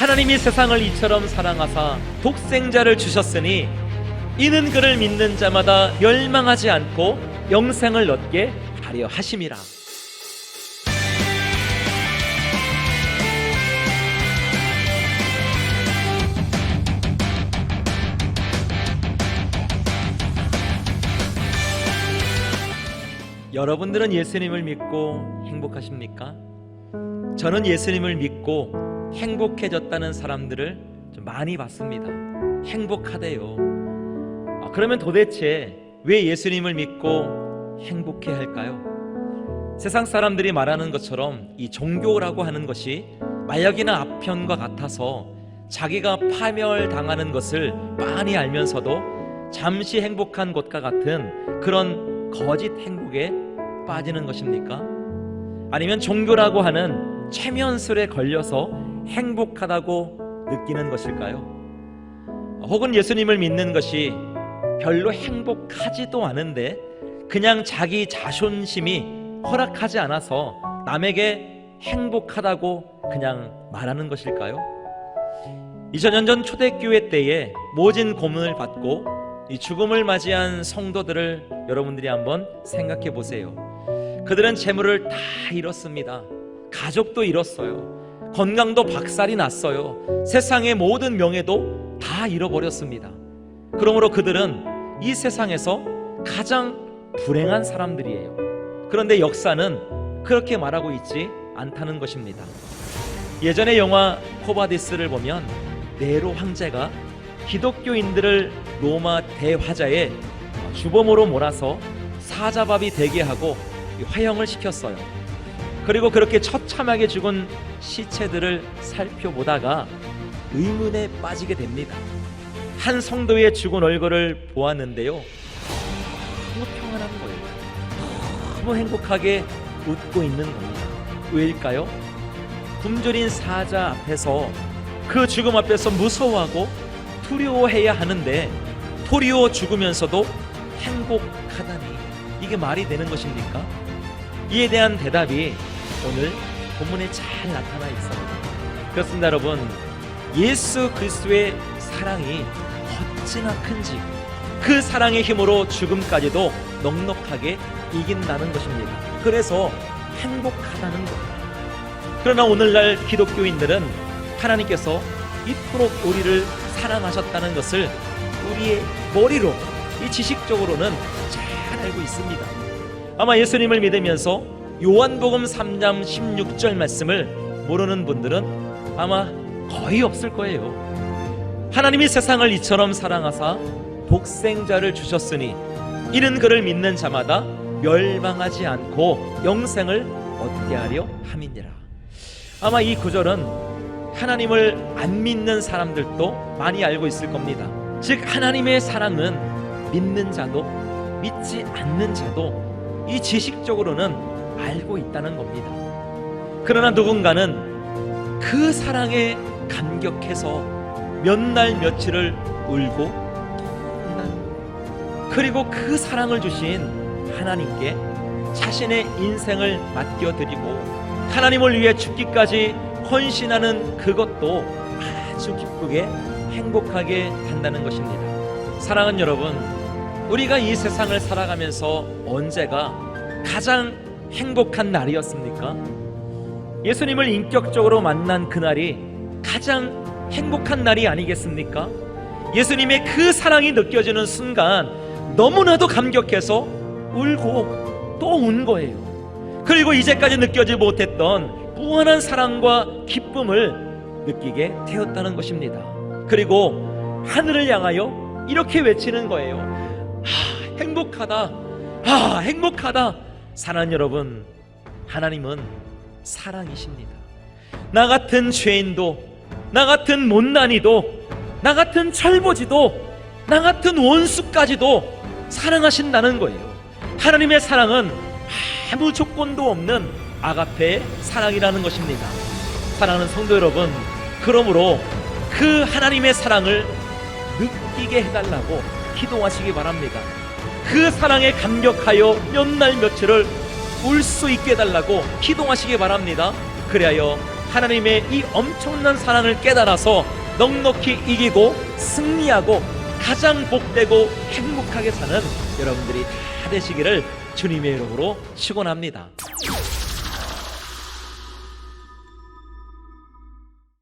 하나님이 세상을 이처럼 사랑하사 독생자를 주셨으니 이는 그를 믿는 자마다 멸망하지 않고 영생을 얻게 하려 하심이라. 여러분들은 예수님을 믿고 행복하십니까? 저는 예수님을 믿고 행복해졌다는 사람들을 좀 많이 봤습니다. 행복하대요. 그러면 도대체 왜 예수님을 믿고 행복해 할까요? 세상 사람들이 말하는 것처럼 이 종교라고 하는 것이 마약이나 아편과 같아서 자기가 파멸당하는 것을 빤히 알면서도 잠시 행복한 것과 같은 그런 거짓 행복에 빠지는 것입니까? 아니면 종교라고 하는 최면술에 걸려서 행복하다고 느끼는 것일까요? 혹은 예수님을 믿는 것이 별로 행복하지도 않은데 그냥 자기 자존심이 허락하지 않아서 남에게 행복하다고 그냥 말하는 것일까요? 2000년 전 초대교회 때에 모진 고문을 받고 이 죽음을 맞이한 성도들을 여러분들이 한번 생각해 보세요. 그들은 재물을 다 잃었습니다. 가족도 잃었어요. 건강도 박살이 났어요. 세상의 모든 명예도 다 잃어버렸습니다. 그러므로 그들은 이 세상에서 가장 불행한 사람들이에요. 그런데 역사는 그렇게 말하고 있지 않다는 것입니다. 예전의 영화 코바디스를 보면 네로 황제가 기독교인들을 로마 대화자의 주범으로 몰아서 사자밥이 되게 하고 화형을 시켰어요. 그리고 그렇게 처참하게 죽은 시체들을 살펴보다가 의문에 빠지게 됩니다. 한 성도의 죽은 얼굴을 보았는데요, 너무 평안한 거예요. 너무 행복하게 웃고 있는 겁니다. 왜일까요? 굶주린 사자 앞에서, 그 죽음 앞에서 무서워하고 두려워해야 하는데 도리어 죽으면서도 행복하다니, 이게 말이 되는 것입니까? 이에 대한 대답이 오늘 본문에 잘 나타나 있어요. 그렇습니다, 여러분. 예수 그리스도의 사랑이 어찌나 큰지 그 사랑의 힘으로 죽음까지도 넉넉하게 이긴다는 것입니다. 그래서 행복하다는 거예요. 그러나 오늘날 기독교인들은 하나님께서 이토록 우리를 사랑하셨다는 것을 우리의 머리로, 이 지식적으로는 잘 알고 있습니다. 아마 예수님을 믿으면서 요한복음 3장 16절 말씀을 모르는 분들은 아마 거의 없을 거예요. 하나님이 세상을 이처럼 사랑하사 독생자를 주셨으니 이는 그를 믿는 자마다 멸망하지 않고 영생을 얻게 하려 함이니라. 아마 이 구절은 하나님을 안 믿는 사람들도 많이 알고 있을 겁니다. 즉 하나님의 사랑은 믿는 자도 믿지 않는 자도 이 지식적으로는 알고 있다는 겁니다. 그러나 누군가는 그 사랑에 감격해서 몇 날 며칠을 울고 그리고 그 사랑을 주신 하나님께 자신의 인생을 맡겨드리고 하나님을 위해 죽기까지 헌신하는 그것도 아주 기쁘게 행복하게 한다는 것입니다. 사랑하는 여러분, 우리가 이 세상을 살아가면서 언제가 가장 행복한 날이었습니까? 예수님을 인격적으로 만난 그날이 가장 행복한 날이 아니겠습니까? 예수님의 그 사랑이 느껴지는 순간 너무나도 감격해서 울고 또 운 거예요. 그리고 이제까지 느껴지 못했던 무한한 사랑과 기쁨을 느끼게 되었다는 것입니다. 그리고 하늘을 향하여 이렇게 외치는 거예요. 행복하다, 행복하다. 사랑하는 여러분, 하나님은 사랑이십니다. 나 같은 죄인도, 나 같은 못난이도, 나 같은 철보지도, 나 같은 원수까지도 사랑하신다는 거예요. 하나님의 사랑은 아무 조건도 없는 아가페의 사랑이라는 것입니다. 사랑하는 성도 여러분, 그러므로 그 하나님의 사랑을 느끼게 해달라고 기도하시기 바랍니다. 그 사랑에 감격하여 몇 날 며칠을 울 수 있게 해달라고 기도하시기 바랍니다. 그리하여 하나님의 이 엄청난 사랑을 깨달아서 넉넉히 이기고 승리하고 가장 복되고 행복하게 사는 여러분들이 다 되시기를 주님의 이름으로 축원합니다.